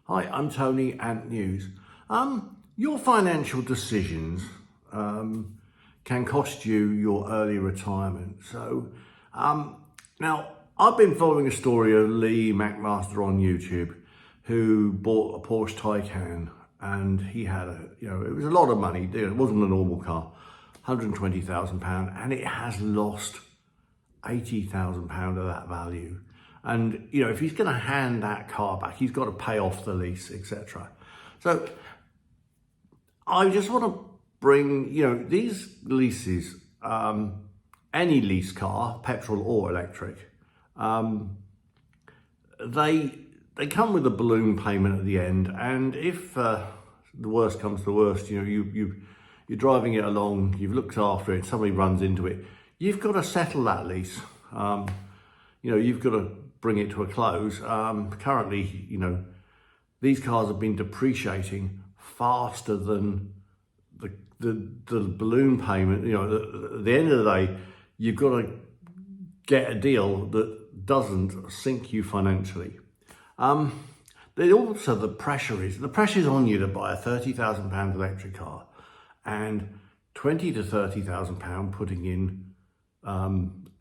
Hi, I'm Tony, AntNews. Your financial decisions can cost you your early retirement. Now I've been following a story of Lee McMaster on YouTube, who bought a Porsche Taycan, and he had it was a lot of money. It wasn't a normal car, £120,000, and it has lost £80,000 of that value. And if he's going to hand that car back, he's got to pay off the lease, etc. So I just want to bring these leases, any lease car, petrol or electric, they come with a balloon payment at the end. And if the worst comes to worst, you're driving it along, you've looked after it, somebody runs into it, you've got to settle that lease. You've got to bring it to a close. Currently, these cars have been depreciating faster than the balloon payment. At the end of the day, you've got to get a deal that doesn't sink you financially. Also, the pressure is on you to buy a £30,000 electric car and £20,000 to £30,000 putting in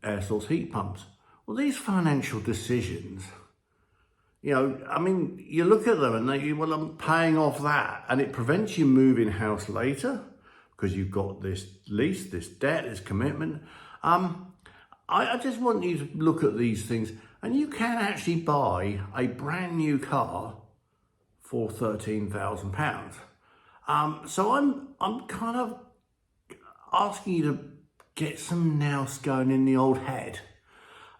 air source heat pumps. Well, these financial decisions, you look at them and I'm paying off that, and it prevents you moving house later because you've got this lease, this debt, this commitment. I just want you to look at these things, and you can actually buy a brand new car for £13,000. So I'm kind of asking you to get some nous going in the old head.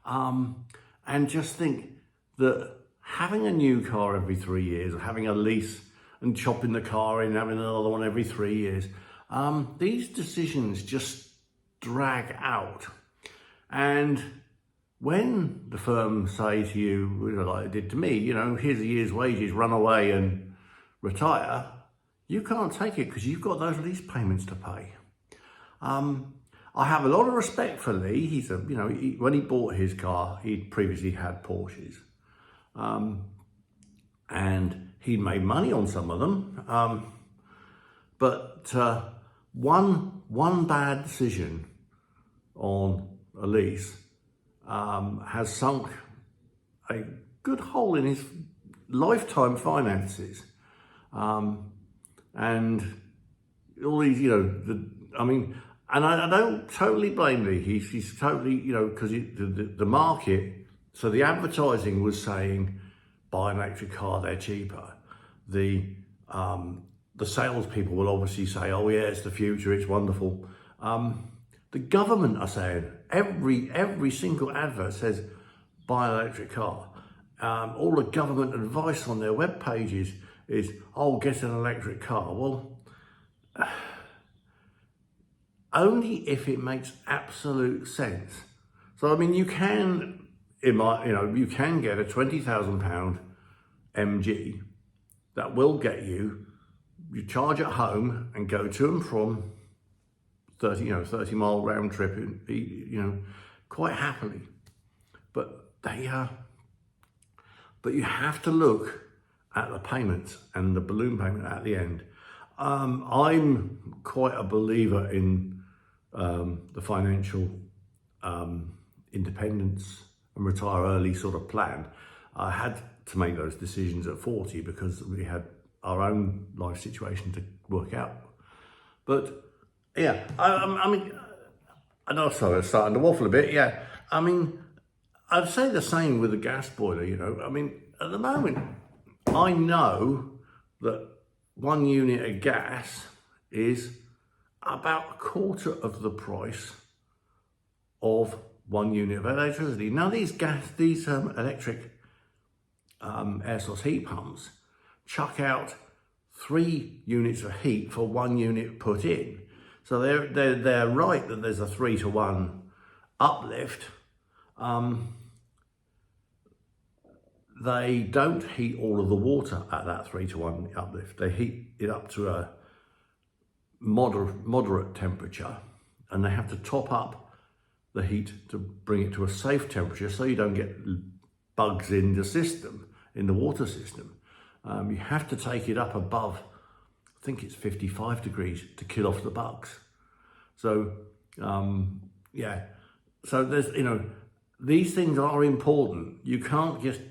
And just think that having a new car every 3 years, or having a lease and chopping the car in, having another one every 3 years, these decisions just drag out. And when the firm say to you, like it did to me, here's a year's wages, run away and retire, you can't take it because you've got those lease payments to pay. I have a lot of respect for Lee. He's when he bought his car, he'd previously had Porsches, and he'd made money on some of them. But one bad decision on a lease has sunk a good hole in his lifetime finances, and all these, and I don't totally blame Lee. He's totally, because the market, so the advertising was saying, buy an electric car, they're cheaper. The salespeople will obviously say, oh yeah, it's the future, it's wonderful. The government are saying, every single advert says, buy an electric car. All the government advice on their web pages is, oh, get an electric car. Well, only if it makes absolute sense. So, you can, you can get a £20,000 MG that will get you charge at home and go to and from 30-mile round trip, quite happily. But you have to look at the payments and the balloon payment at the end. I'm quite a believer in the financial independence and retire early sort of plan. I had to make those decisions at 40 because we had our own life situation to work out. But yeah, I know, sorry, I'm starting to waffle a bit. Yeah, I'd say the same with the gas boiler. At the moment, I know that 1 unit of gas is about a quarter of the price of 1 unit of electricity. Now these electric air source heat pumps chuck out 3 units of heat for 1 unit put in. So they're right that there's a 3-to-1 uplift. They don't heat all of the water at that 3-to-1 uplift. They heat it up to a moderate temperature, and they have to top up the heat to bring it to a safe temperature so you don't get bugs in the system, in the water system. You have to take it up above, I think it's 55 degrees to kill off the bugs. So, yeah. So there's, these things are important. You can't just,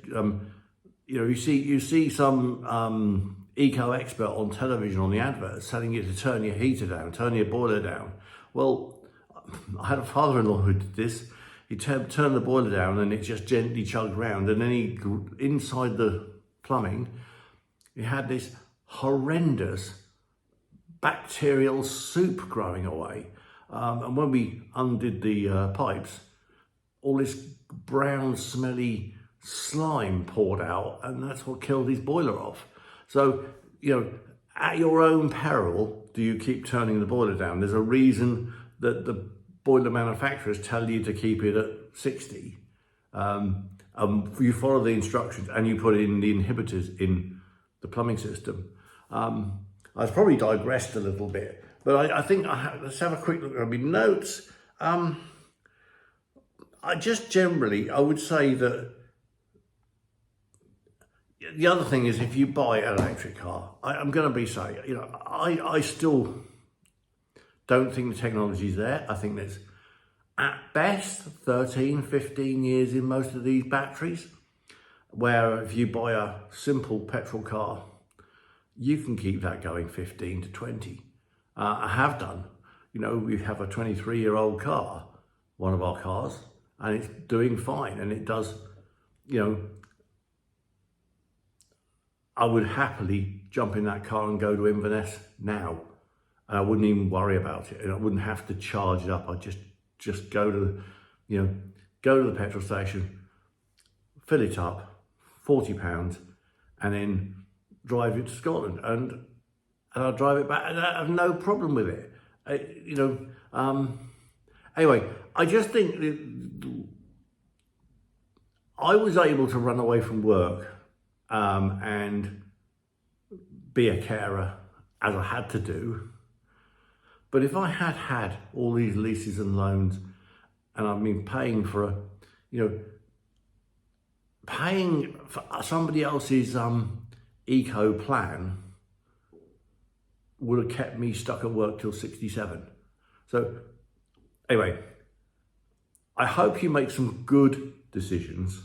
you see some eco expert on television on the adverts telling you to turn your heater down, turn your boiler down. Well, I had a father-in-law who did this. He turned the boiler down and it just gently chugged round, and then inside the plumbing, he had this horrendous bacterial soup growing away. And when we undid the pipes, all this brown, smelly slime poured out, and that's what killed his boiler off. So, at your own peril, do you keep turning the boiler down? There's a reason that the boiler manufacturers tell you to keep it at 60. You follow the instructions and you put in the inhibitors in the plumbing system. I've probably digressed a little bit, but I think let's have a quick look at my notes. I would say that the other thing is, if you buy an electric car, I'm going to be saying, I still don't think the technology's there. I think there's at best 13, 15 years in most of these batteries, where if you buy a simple petrol car, you can keep that going 15 to 20. I have done. We have a 23-year-old car, one of our cars, and it's doing fine, and it does, I would happily jump in that car and go to Inverness now, and I wouldn't even worry about it, and I wouldn't have to charge it up. I'd just go to the petrol station, fill it up, £40, and then drive it to Scotland, and I'll drive it back, and I have no problem with it. Anyway, I just think that I was able to run away from work and be a carer, as I had to do. But if I had had all these leases and loans, and I've been paying for paying for somebody else's eco plan, would have kept me stuck at work till 67. So anyway, I hope you make some good decisions.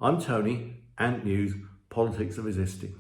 I'm Tony, Ant News, Politics of Resisting.